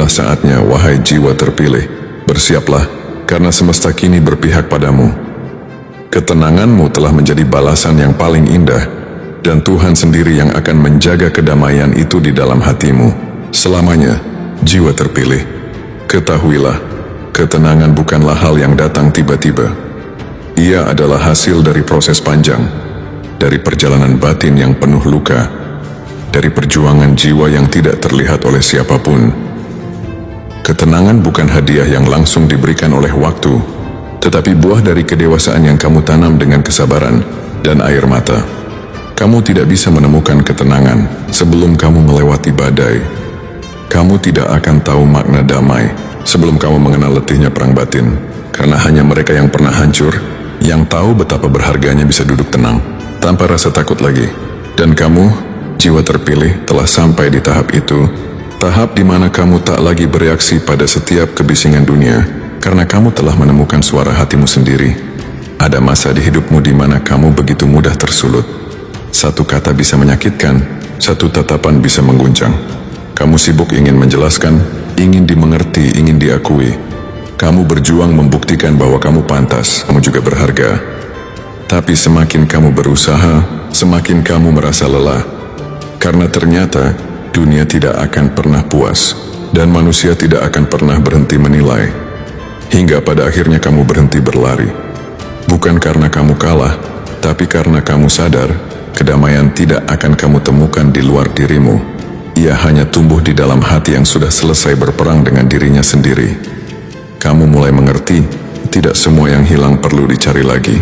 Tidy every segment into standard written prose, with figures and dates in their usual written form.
inilah saatnya, wahai jiwa terpilih. Bersiaplah, karena semesta kini berpihak padamu. Ketenanganmu telah menjadi balasan yang paling indah, dan Tuhan sendiri yang akan menjaga kedamaian itu di dalam hatimu selamanya. Jiwa terpilih, ketahuilah, ketenangan bukanlah hal yang datang tiba-tiba. Ia adalah hasil dari proses panjang, dari perjalanan batin yang penuh luka, dari perjuangan jiwa yang tidak terlihat oleh siapapun. Ketenangan bukan hadiah yang langsung diberikan oleh waktu, tetapi buah dari kedewasaan yang kamu tanam dengan kesabaran dan air mata. Kamu tidak bisa menemukan ketenangan sebelum kamu melewati badai. Kamu tidak akan tahu makna damai sebelum kamu mengenal letihnya perang batin. Karena hanya mereka yang pernah hancur, yang tahu betapa berharganya bisa duduk tenang, tanpa rasa takut lagi. Dan kamu, jiwa terpilih, telah sampai di tahap itu. Tahap di mana kamu tak lagi bereaksi pada setiap kebisingan dunia, karena kamu telah menemukan suara hatimu sendiri. Ada masa di hidupmu di mana kamu begitu mudah tersulut. Satu kata bisa menyakitkan, satu tatapan bisa mengguncang. Kamu sibuk ingin menjelaskan, ingin dimengerti, ingin diakui. Kamu berjuang membuktikan bahwa kamu pantas, kamu juga berharga. Tapi semakin kamu berusaha, semakin kamu merasa lelah. Karena ternyata dunia tidak akan pernah puas, dan manusia tidak akan pernah berhenti menilai. Hingga pada akhirnya kamu berhenti berlari. Bukan karena kamu kalah, tapi karena kamu sadar, kedamaian tidak akan kamu temukan di luar dirimu. Ia hanya tumbuh di dalam hati yang sudah selesai berperang dengan dirinya sendiri. Kamu mulai mengerti, tidak semua yang hilang perlu dicari lagi.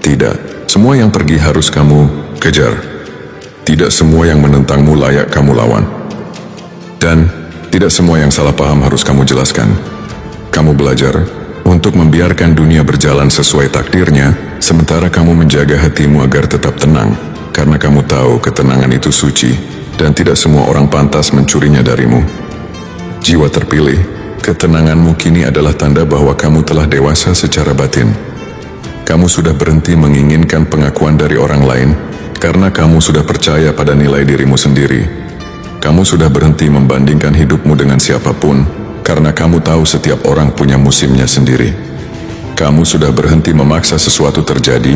Tidak, semua yang pergi harus kamu kejar. Tidak semua yang menentangmu layak kamu lawan. Dan tidak semua yang salah paham harus kamu jelaskan. Kamu belajar untuk membiarkan dunia berjalan sesuai takdirnya, sementara kamu menjaga hatimu agar tetap tenang, karena kamu tahu ketenangan itu suci, dan tidak semua orang pantas mencurinya darimu. Jiwa terpilih, ketenanganmu kini adalah tanda bahwa kamu telah dewasa secara batin. Kamu sudah berhenti menginginkan pengakuan dari orang lain, karena kamu sudah percaya pada nilai dirimu sendiri. Kamu sudah berhenti membandingkan hidupmu dengan siapapun, karena kamu tahu setiap orang punya musimnya sendiri. Kamu sudah berhenti memaksa sesuatu terjadi,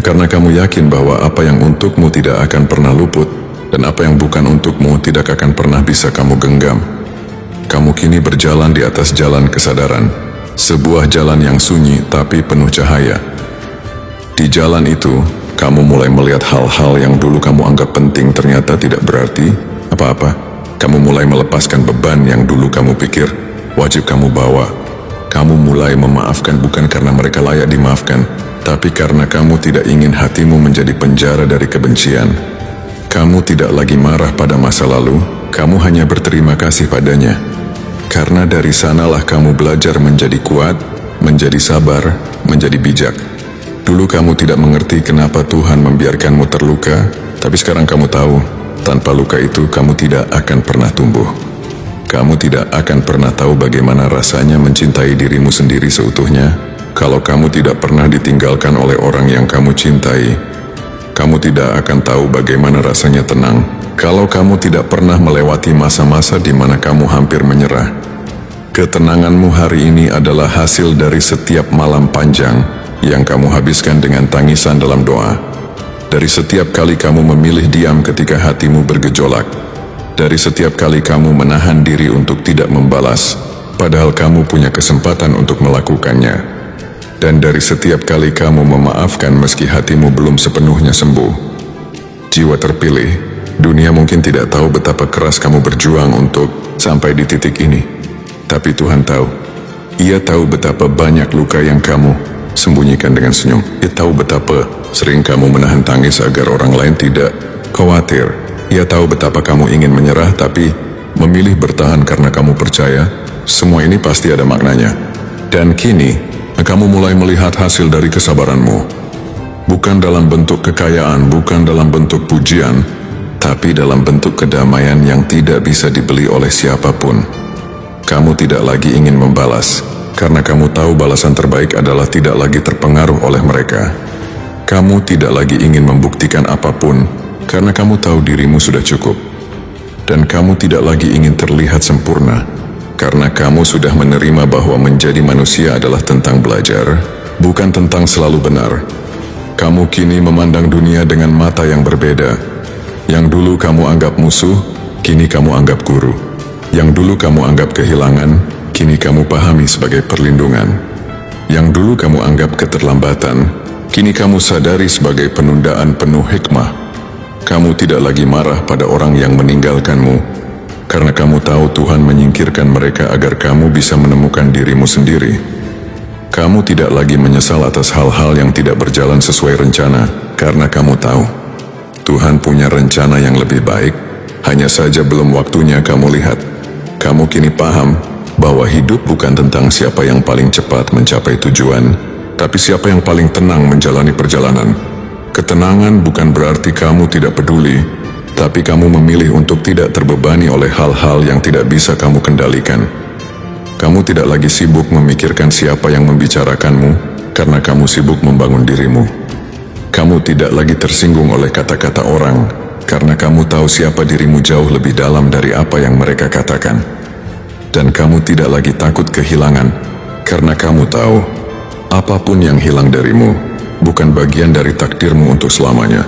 karena kamu yakin bahwa apa yang untukmu tidak akan pernah luput, dan apa yang bukan untukmu tidak akan pernah bisa kamu genggam. Kamu kini berjalan di atas jalan kesadaran, sebuah jalan yang sunyi tapi penuh cahaya. Di jalan itu, kamu mulai melihat hal-hal yang dulu kamu anggap penting ternyata tidak berarti apa-apa. Kamu mulai melepaskan beban yang dulu kamu pikir wajib kamu bawa. Kamu mulai memaafkan bukan karena mereka layak dimaafkan, tapi karena kamu tidak ingin hatimu menjadi penjara dari kebencian. Kamu tidak lagi marah pada masa lalu, kamu hanya berterima kasih padanya. Karena dari sanalah kamu belajar menjadi kuat, menjadi sabar, menjadi bijak. Dulu kamu tidak mengerti kenapa Tuhan membiarkanmu terluka, tapi sekarang kamu tahu, tanpa luka itu kamu tidak akan pernah tumbuh. Kamu tidak akan pernah tahu bagaimana rasanya mencintai dirimu sendiri seutuhnya, kalau kamu tidak pernah ditinggalkan oleh orang yang kamu cintai. Kamu tidak akan tahu bagaimana rasanya tenang, kalau kamu tidak pernah melewati masa-masa di mana kamu hampir menyerah. Ketenanganmu hari ini adalah hasil dari setiap malam panjang yang kamu habiskan dengan tangisan dalam doa. Dari setiap kali kamu memilih diam ketika hatimu bergejolak. Dari setiap kali kamu menahan diri untuk tidak membalas, padahal kamu punya kesempatan untuk melakukannya. Dan dari setiap kali kamu memaafkan meski hatimu belum sepenuhnya sembuh. Jiwa terpilih, dunia mungkin tidak tahu betapa keras kamu berjuang untuk sampai di titik ini. Tapi Tuhan tahu. Ia tahu betapa banyak luka yang kamu sembunyikan dengan senyum. Ia tahu betapa sering kamu menahan tangis agar orang lain tidak khawatir. Ia tahu betapa kamu ingin menyerah tapi memilih bertahan karena kamu percaya semua ini pasti ada maknanya. Dan kini, kamu mulai melihat hasil dari kesabaranmu. Bukan dalam bentuk kekayaan, bukan dalam bentuk pujian, tapi dalam bentuk kedamaian yang tidak bisa dibeli oleh siapapun. Kamu tidak lagi ingin membalas, karena kamu tahu balasan terbaik adalah tidak lagi terpengaruh oleh mereka. Kamu tidak lagi ingin membuktikan apapun, karena kamu tahu dirimu sudah cukup. Dan kamu tidak lagi ingin terlihat sempurna, karena kamu sudah menerima bahwa menjadi manusia adalah tentang belajar, bukan tentang selalu benar. Kamu kini memandang dunia dengan mata yang berbeda. Yang dulu kamu anggap musuh, kini kamu anggap guru. Yang dulu kamu anggap kehilangan, kini kamu pahami sebagai perlindungan. Yang dulu kamu anggap keterlambatan, kini kamu sadari sebagai penundaan penuh hikmah. Kamu tidak lagi marah pada orang yang meninggalkanmu, karena kamu tahu Tuhan menyingkirkan mereka agar kamu bisa menemukan dirimu sendiri. Kamu tidak lagi menyesal atas hal-hal yang tidak berjalan sesuai rencana, karena kamu tahu Tuhan punya rencana yang lebih baik, hanya saja belum waktunya kamu lihat. Kamu kini paham bahwa hidup bukan tentang siapa yang paling cepat mencapai tujuan, tapi siapa yang paling tenang menjalani perjalanan. Ketenangan bukan berarti kamu tidak peduli, tapi kamu memilih untuk tidak terbebani oleh hal-hal yang tidak bisa kamu kendalikan. Kamu tidak lagi sibuk memikirkan siapa yang membicarakanmu, karena kamu sibuk membangun dirimu. Kamu tidak lagi tersinggung oleh kata-kata orang, karena kamu tahu siapa dirimu jauh lebih dalam dari apa yang mereka katakan. Dan kamu tidak lagi takut kehilangan, karena kamu tahu apapun yang hilang darimu bukan bagian dari takdirmu untuk selamanya.